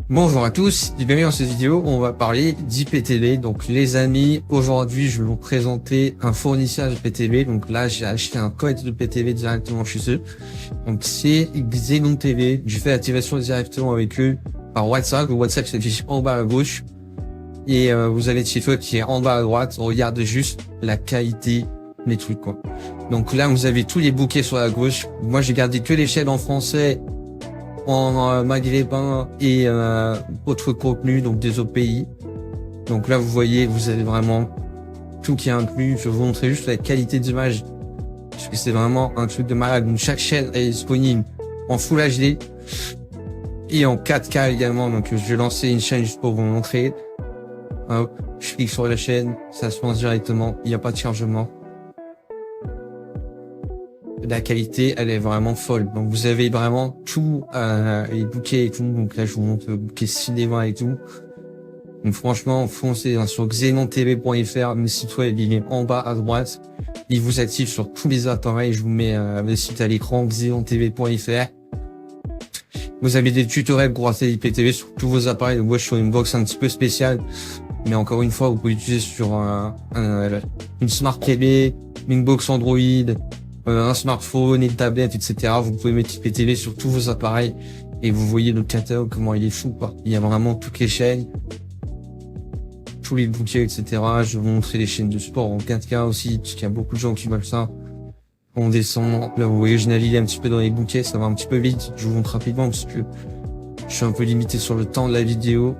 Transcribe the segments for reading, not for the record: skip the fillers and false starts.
Bonjour à tous, bienvenue dans cette vidéo, on va parler d'IPTV. Donc les amis, aujourd'hui je vais vous présenter un fournisseur d'IPTV. Donc là j'ai acheté un code de PTV directement chez eux. Donc c'est Xenon TV, je fais l'activation directement avec eux par WhatsApp. Le WhatsApp s'affiche en bas à gauche et vous avez le site web qui est en bas à droite. Regardez juste la qualité des trucs quoi. Donc là vous avez tous les bouquets sur la gauche. Moi j'ai gardé que les chaînes en français, en maghrébin et autres contenus, donc des autres pays. Donc là vous voyez, vous avez vraiment tout qui est inclus. Je vais vous montrer juste la qualité d'image parce que c'est vraiment un truc de malade. Donc chaque chaîne est disponible en Full HD et en 4K également. Donc je vais lancer une chaîne juste pour vous montrer. Hop, je clique sur la chaîne, ça se lance directement, il n'y a pas de chargement. La qualité, elle est vraiment folle. Donc vous avez vraiment tout, les bouquets et tout. Donc là, je vous montre le bouquet cinéma et tout. Donc franchement, foncez sur xenontv.fr, le site web, il est en bas à droite. Il vous active sur tous les appareils. Je vous mets le site à l'écran, xenontv.fr. Vous avez des tutoriels pour installer l'IPTV sur tous vos appareils. Donc moi, je suis sur une box un petit peu spéciale. Mais encore une fois, vous pouvez l'utiliser sur une Smart TV, une box Android, un smartphone, une tablette, etc. Vous pouvez mettre IPTV sur tous vos appareils et vous voyez le catalogue, comment il est fou, quoi. Il y a vraiment toutes les chaînes, tous les bouquets, etc. Je vais vous montrer les chaînes de sport en 4K aussi, parce qu'il y a beaucoup de gens qui veulent ça. On descend, là vous voyez, je navigue un petit peu dans les bouquets, ça va un petit peu vite. Je vous montre rapidement parce que je suis un peu limité sur le temps de la vidéo.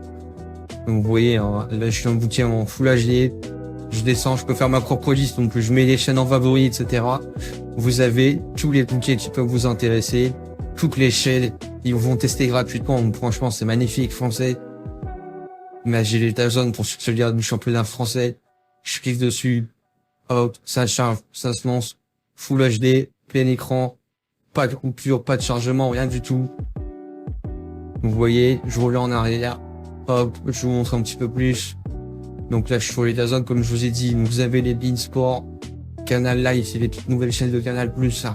Donc vous voyez, là je suis en bouquet en Full HD. Je descends, je peux faire ma propre liste, donc je mets les chaînes en favoris, etc. Vous avez tous les bouquets qui peuvent vous intéresser, toutes les chaînes, ils vont tester gratuitement, donc franchement c'est magnifique, français. Mais j'ai les Dazone pour ceux qui regardent du championnat français, je clique dessus, hop, ça charge, ça se lance, Full HD, plein écran, pas de coupure, pas de chargement, rien du tout. Vous voyez, je reviens en arrière, hop, je vous montre un petit peu plus. Donc là, je suis sur les Dazone, comme je vous ai dit. Vous avez les beIN Sport, Canal Live, c'est les toutes nouvelles chaînes de Canal+. Ça,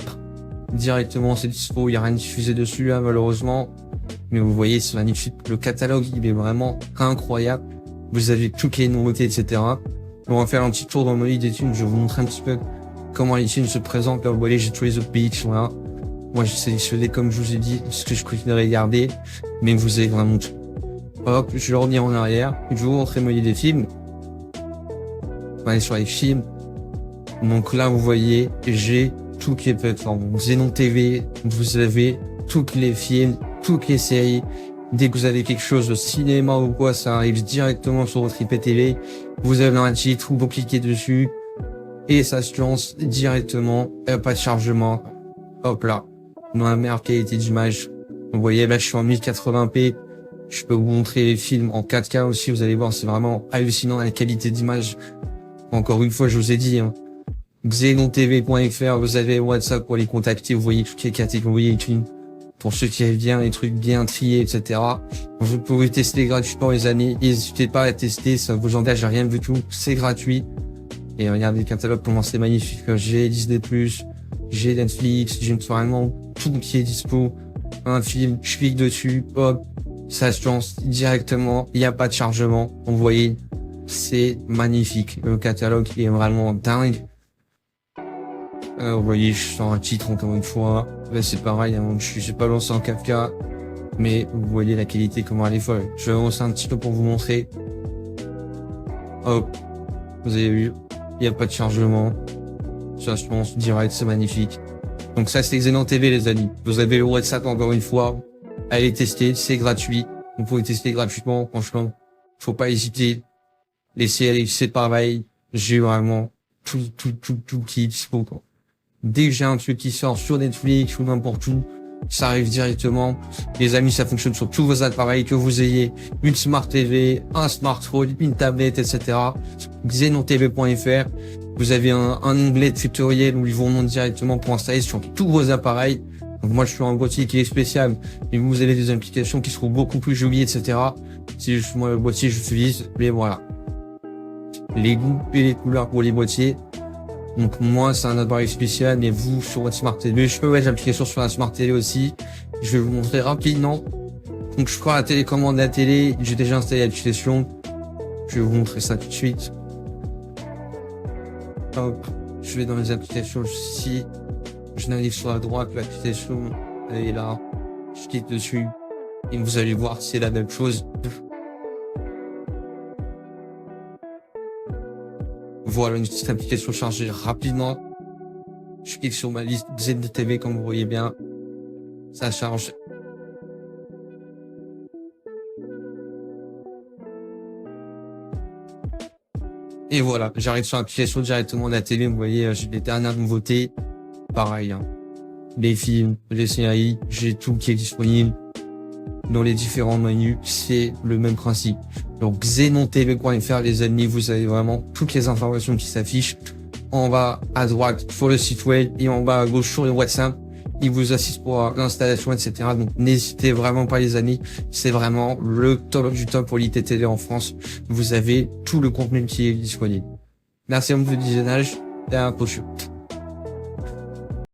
directement, c'est dispo. Il n'y a rien diffusé dessus, hein, malheureusement. Mais vous voyez, c'est magnifique. Le catalogue, il est vraiment incroyable. Vous avez toutes les nouveautés, etc. On va faire un petit tour dans mon lit des thunes. Je vais vous montrer un petit peu comment les thunes se présentent. Là, vous voyez, j'ai tous les autres pays qui sont là. Moi, j'ai sélectionné, comme je vous ai dit, ce que je préférais garder. Mais vous avez vraiment tout. Hop, je reviens en arrière. Je vais vous montrer mon lit des films. On va aller sur les films. Donc là, vous voyez, j'ai toutes les plateformes. Xenon TV, vous avez tous les films, toutes les séries. Dès que vous avez quelque chose de cinéma ou quoi, ça arrive directement sur votre IPTV. Vous avez un titre, vous cliquez dessus et ça se lance directement. Pas de chargement. Hop là, dans la meilleure qualité d'image. Vous voyez, là, je suis en 1080p. Je peux vous montrer les films en 4K aussi. Vous allez voir, c'est vraiment hallucinant la qualité d'image. Encore une fois, je vous ai dit, hein, xenontv.fr, vous avez WhatsApp pour les contacter, vous voyez toutes les catégories, pour ceux qui aiment bien les trucs bien triés, etc. Vous pouvez tester gratuitement les amis, n'hésitez pas à tester, ça vous engage à rien du tout, c'est gratuit. Et regardez le catalogue, comment c'est magnifique, j'ai Disney+, j'ai Netflix, j'ai vraiment tout qui est dispo, un film, je clique dessus, hop, ça se lance directement, il n'y a pas de chargement, vous voyez. C'est magnifique. Le catalogue est vraiment dingue. Vous voyez, je suis sur un titre encore une fois. Là, c'est pareil. Hein, je suis pas lancé en 4K. Mais vous voyez la qualité, comment elle est folle. Je vais avancer un petit peu pour vous montrer. Hop. Vous avez vu. Il n'y a pas de chargement. Ça se lance direct. C'est magnifique. Donc ça, c'est Xenon TV, les amis. Vous avez le WhatsApp encore une fois. Allez tester. C'est gratuit. Vous pouvez tester gratuitement. Franchement, faut pas hésiter. Les séries, c'est pareil. J'ai vraiment tout qui est dispo, quoi. Dès que j'ai un truc qui sort sur Netflix ou n'importe où, ça arrive directement. Les amis, ça fonctionne sur tous vos appareils, que vous ayez une Smart TV, un smartphone, une tablette, etc. xenontv.fr. Vous avez un onglet de tutoriel où ils vous remontent directement pour installer sur tous vos appareils. Donc moi, je suis un boîtier qui est spécial. Et vous avez des applications qui seront beaucoup plus jolies, etc. C'est juste moi, le boîtier, j'utilise. Mais voilà. Les goûts et les couleurs pour les boîtiers. Donc moi, c'est un appareil spécial, mais vous, sur votre Smart TV, je peux mettre l'application sur la Smart TV aussi. Je vais vous montrer rapidement Donc je crois la télécommande de la télé, j'ai déjà installé l'application. Je vais vous montrer ça tout de suite. Hop, je vais dans les applications ici. Je navigue sur la droite, l'application, elle est là. Je clique dessus et vous allez voir, c'est la même chose. Voilà une petite application chargée rapidement. Je clique sur ma liste ZTV comme vous voyez bien. Ça charge. Et voilà, j'arrive sur l'application directement de la télé. Vous voyez, j'ai les dernières nouveautés. Pareil, hein. Les films, les séries, j'ai tout qui est disponible. Dans les différents menus, c'est le même principe. Donc xenontv.fr les amis, vous avez vraiment toutes les informations qui s'affichent. En bas à droite pour le site web et en bas à gauche sur le WhatsApp. Il vous assiste pour l'installation, etc. Donc n'hésitez vraiment pas les amis. C'est vraiment le top du top pour l'ITTV en France. Vous avez tout le contenu qui est disponible. Merci à vous du visionnage et à la prochaine.